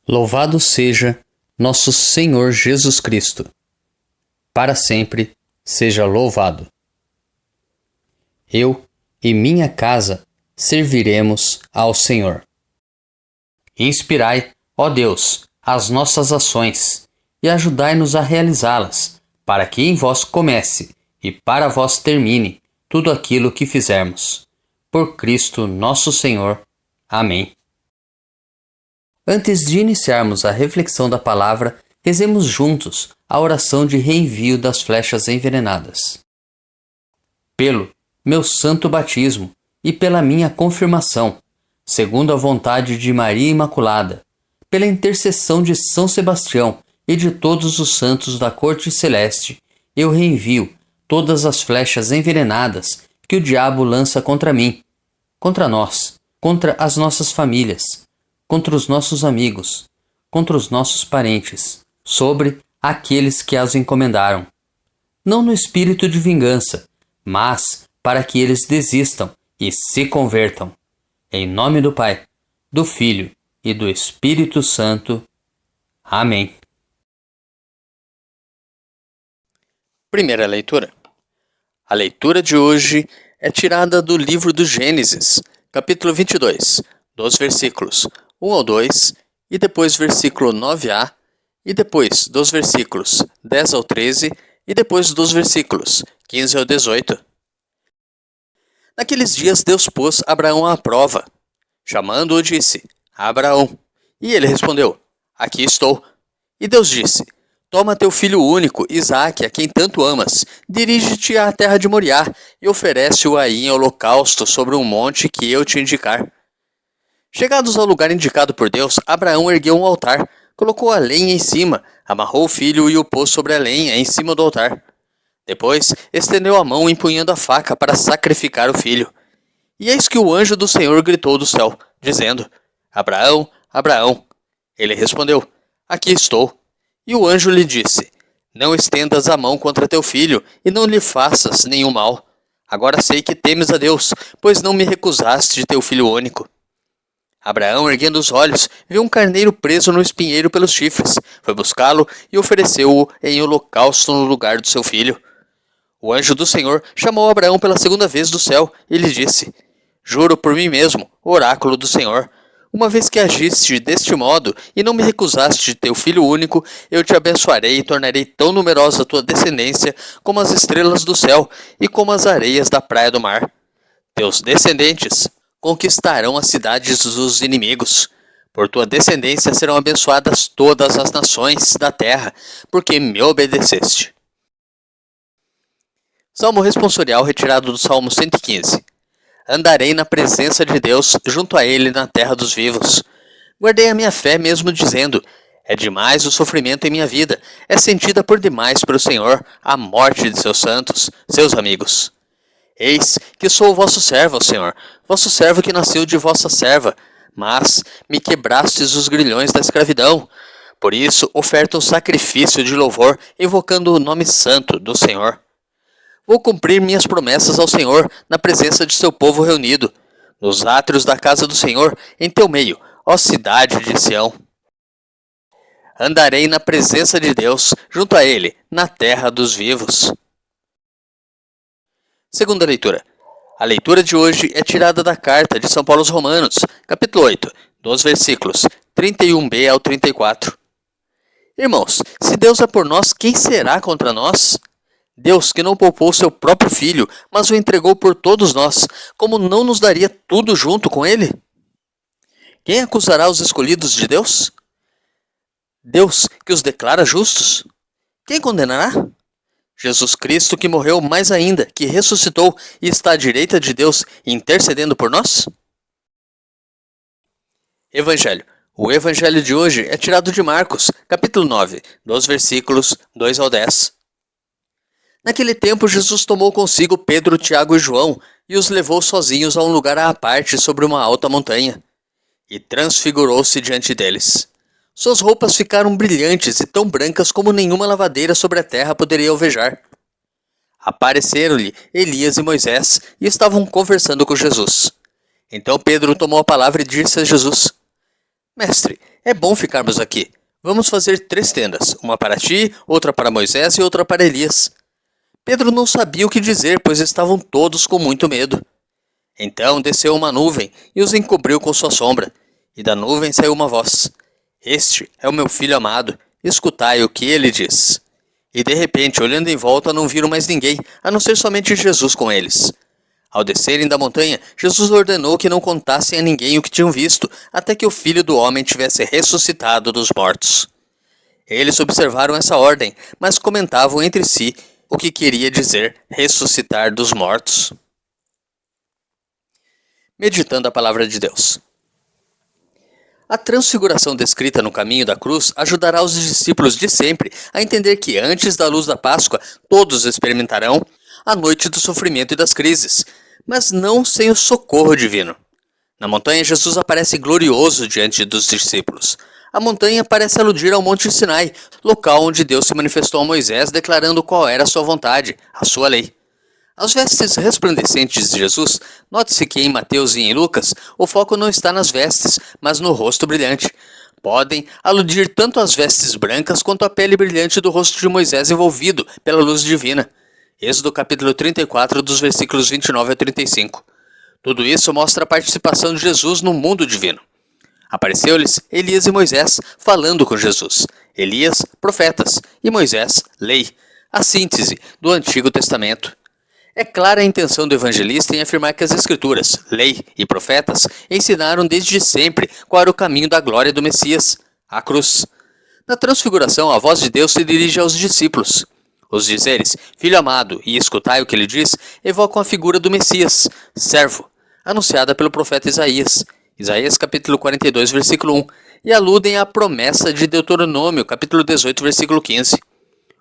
Louvado seja nosso Senhor Jesus Cristo. Para sempre seja louvado. Eu e minha casa serviremos ao Senhor. Inspirai, ó Deus, as nossas ações e ajudai-nos a realizá-las, para que em vós comece e para vós termine tudo aquilo que fizermos. Por Cristo nosso Senhor. Amém. Antes de iniciarmos a reflexão da palavra, rezemos juntos a oração de reenvio das flechas envenenadas. Pelo meu santo batismo e pela minha confirmação, segundo a vontade de Maria Imaculada, pela intercessão de São Sebastião e de todos os santos da corte celeste, eu reenvio todas as flechas envenenadas que o diabo lança contra mim, contra nós, contra as nossas famílias, contra os nossos amigos, contra os nossos parentes, sobre aqueles que as encomendaram. Não no espírito de vingança, mas para que eles desistam e se convertam. Em nome do Pai, do Filho e do Espírito Santo. Amém. Primeira leitura. A leitura de hoje é tirada do livro do Gênesis, capítulo 22, dos versículos 1 ao 2, e depois versículo 9a, e depois dos versículos 10 ao 13, e depois dos versículos 15 ao 18. Naqueles dias Deus pôs Abraão à prova. Chamando-o, disse: Abraão. E ele respondeu: Aqui estou. E Deus disse: Toma teu filho único, Isaque, a quem tanto amas, dirige-te à terra de Moriá, e oferece-o aí em holocausto sobre um monte que eu te indicar. Chegados ao lugar indicado por Deus, Abraão ergueu um altar, colocou a lenha em cima, amarrou o filho e o pôs sobre a lenha em cima do altar. Depois, estendeu a mão empunhando a faca para sacrificar o filho. E eis que o anjo do Senhor gritou do céu, dizendo: Abraão, Abraão. Ele respondeu: Aqui estou. E o anjo lhe disse: Não estendas a mão contra teu filho, e não lhe faças nenhum mal. Agora sei que temes a Deus, pois não me recusaste de teu filho único. Abraão, erguendo os olhos, viu um carneiro preso no espinheiro pelos chifres. Foi buscá-lo e ofereceu-o em holocausto no lugar do seu filho. O anjo do Senhor chamou Abraão pela segunda vez do céu e lhe disse: Juro por mim mesmo, oráculo do Senhor, uma vez que agiste deste modo e não me recusaste de teu filho único, eu te abençoarei e tornarei tão numerosa a tua descendência como as estrelas do céu e como as areias da praia do mar. Teus descendentes conquistarão as cidades dos inimigos. Por tua descendência serão abençoadas todas as nações da terra, porque me obedeceste. Salmo responsorial retirado do Salmo 115. Andarei na presença de Deus, junto a Ele na terra dos vivos. Guardei a minha fé mesmo dizendo: É demais o sofrimento em minha vida, é sentida por demais pelo Senhor a morte de seus santos, seus amigos. Eis que sou o vosso servo, Senhor, vosso servo que nasceu de vossa serva, mas me quebrastes os grilhões da escravidão. Por isso, oferto um sacrifício de louvor, invocando o nome santo do Senhor. Vou cumprir minhas promessas ao Senhor na presença de seu povo reunido, nos átrios da casa do Senhor, em teu meio, ó cidade de Sião. Andarei na presença de Deus, junto a Ele, na terra dos vivos. Segunda leitura. A leitura de hoje é tirada da carta de São Paulo aos Romanos, capítulo 8, dos versículos 31b ao 34. Irmãos, se Deus é por nós, quem será contra nós? Deus, que não poupou seu próprio Filho, mas o entregou por todos nós, como não nos daria tudo junto com ele? Quem acusará os escolhidos de Deus? Deus, que os declara justos? Quem condenará? Jesus Cristo, que morreu, mais ainda, que ressuscitou e está à direita de Deus, intercedendo por nós? Evangelho. O Evangelho de hoje é tirado de Marcos, capítulo 9, dos versículos 2 ao 10. Naquele tempo, Jesus tomou consigo Pedro, Tiago e João e os levou sozinhos a um lugar à parte sobre uma alta montanha. E transfigurou-se diante deles. Suas roupas ficaram brilhantes e tão brancas como nenhuma lavadeira sobre a terra poderia alvejar. Apareceram-lhe Elias e Moisés e estavam conversando com Jesus. Então Pedro tomou a palavra e disse a Jesus: Mestre, É bom ficarmos aqui. Vamos fazer 3 tendas, uma para ti, outra para Moisés e outra para Elias. Pedro não sabia o que dizer, pois estavam todos com muito medo. Então desceu uma nuvem e os encobriu com sua sombra, e da nuvem saiu uma voz: Este é o meu filho amado, escutai o que ele diz. E de repente, olhando em volta, não viram mais ninguém, a não ser somente Jesus com eles. Ao descerem da montanha, Jesus ordenou que não contassem a ninguém o que tinham visto, até que o Filho do Homem tivesse ressuscitado dos mortos. Eles observaram essa ordem, mas comentavam entre si o que queria dizer ressuscitar dos mortos. Meditando a palavra de Deus. A transfiguração descrita no caminho da cruz ajudará os discípulos de sempre a entender que antes da luz da Páscoa todos experimentarão a noite do sofrimento e das crises, mas não sem o socorro divino. Na montanha, Jesus aparece glorioso diante dos discípulos. A montanha parece aludir ao Monte Sinai, local onde Deus se manifestou a Moisés declarando qual era a sua vontade, a sua lei. As vestes resplandecentes de Jesus, note-se que em Mateus e em Lucas, o foco não está nas vestes, mas no rosto brilhante. Podem aludir tanto às vestes brancas quanto à pele brilhante do rosto de Moisés envolvido pela luz divina. Êxodo capítulo 34, dos versículos 29 a 35. Tudo isso mostra a participação de Jesus no mundo divino. Apareceu-lhes Elias e Moisés falando com Jesus. Elias, profetas, e Moisés, lei. A síntese do Antigo Testamento. É clara a intenção do evangelista em afirmar que as Escrituras, lei e profetas ensinaram desde sempre qual era o caminho da glória do Messias, a cruz. Na transfiguração, a voz de Deus se dirige aos discípulos. Os dizeres, filho amado, e escutai o que ele diz, evocam a figura do Messias, servo, anunciada pelo profeta Isaías. Isaías capítulo 42, versículo 1, e aludem à promessa de Deuteronômio, capítulo 18, versículo 15.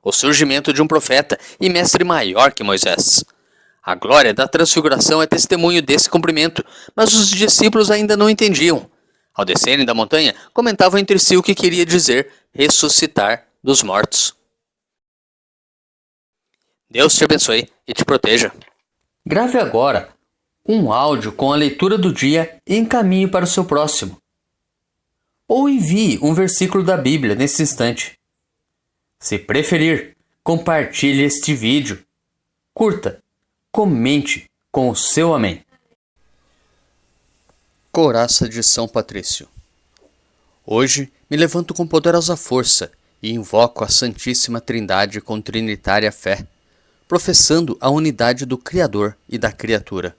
O surgimento de um profeta e mestre maior que Moisés. A glória da transfiguração é testemunho desse cumprimento, mas os discípulos ainda não entendiam. Ao descerem da montanha, comentavam entre si o que queria dizer ressuscitar dos mortos. Deus te abençoe e te proteja. Grave agora um áudio com a leitura do dia e encaminhe para o seu próximo. Ou envie um versículo da Bíblia nesse instante. Se preferir, compartilhe este vídeo. Curta, comente com o seu amém. Coraça de São Patrício. Hoje me levanto com poderosa força e invoco a Santíssima Trindade com trinitária fé, professando a unidade do Criador e da criatura.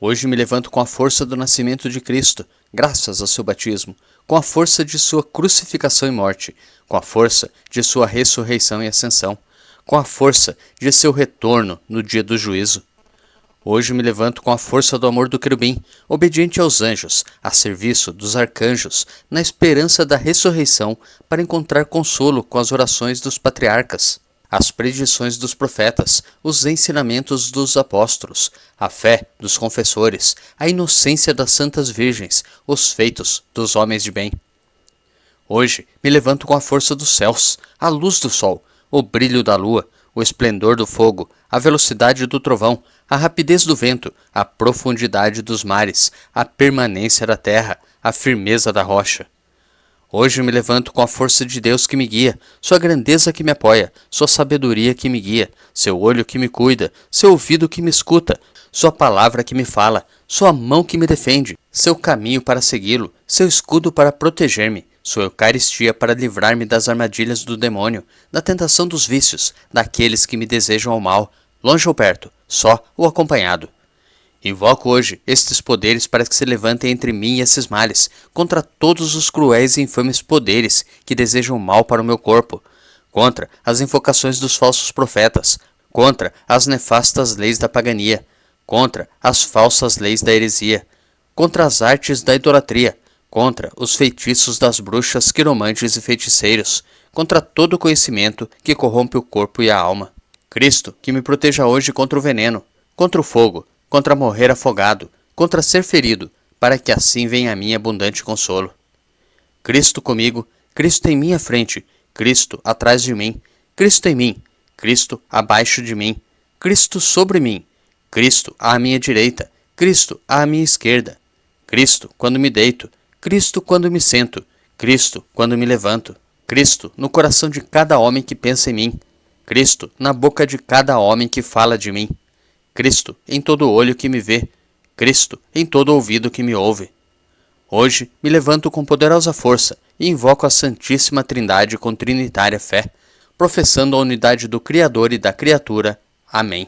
Hoje me levanto com a força do nascimento de Cristo, graças ao seu batismo, com a força de sua crucificação e morte, com a força de sua ressurreição e ascensão, com a força de seu retorno no dia do juízo. Hoje me levanto com a força do amor do querubim, obediente aos anjos, a serviço dos arcanjos, na esperança da ressurreição, para encontrar consolo com as orações dos patriarcas, as predições dos profetas, os ensinamentos dos apóstolos, a fé dos confessores, a inocência das santas virgens, os feitos dos homens de bem. Hoje me levanto com a força dos céus, a luz do sol, o brilho da lua, o esplendor do fogo, a velocidade do trovão, a rapidez do vento, a profundidade dos mares, a permanência da terra, a firmeza da rocha. Hoje me levanto com a força de Deus que me guia, sua grandeza que me apoia, sua sabedoria que me guia, seu olho que me cuida, seu ouvido que me escuta, sua palavra que me fala, sua mão que me defende, seu caminho para segui-lo, seu escudo para proteger-me, sua Eucaristia para livrar-me das armadilhas do demônio, da tentação dos vícios, daqueles que me desejam ao mal, longe ou perto, só ou acompanhado. Invoco hoje estes poderes para que se levantem entre mim e esses males, contra todos os cruéis e infames poderes que desejam mal para o meu corpo, contra as invocações dos falsos profetas, contra as nefastas leis da pagania, contra as falsas leis da heresia, contra as artes da idolatria, contra os feitiços das bruxas, quiromantes e feiticeiros, contra todo o conhecimento que corrompe o corpo e a alma. Cristo, que me proteja hoje contra o veneno, contra o fogo, contra morrer afogado, contra ser ferido, para que assim venha a mim abundante consolo. Cristo comigo, Cristo em minha frente, Cristo atrás de mim, Cristo em mim, Cristo abaixo de mim, Cristo sobre mim, Cristo à minha direita, Cristo à minha esquerda, Cristo quando me deito, Cristo quando me sento, Cristo, quando me levanto. Cristo, no coração de cada homem que pensa em mim. Cristo, na boca de cada homem que fala de mim. Cristo, em todo olho que me vê. Cristo, em todo ouvido que me ouve. Hoje, me levanto com poderosa força e invoco a Santíssima Trindade com trinitária fé, professando a unidade do Criador e da criatura. Amém.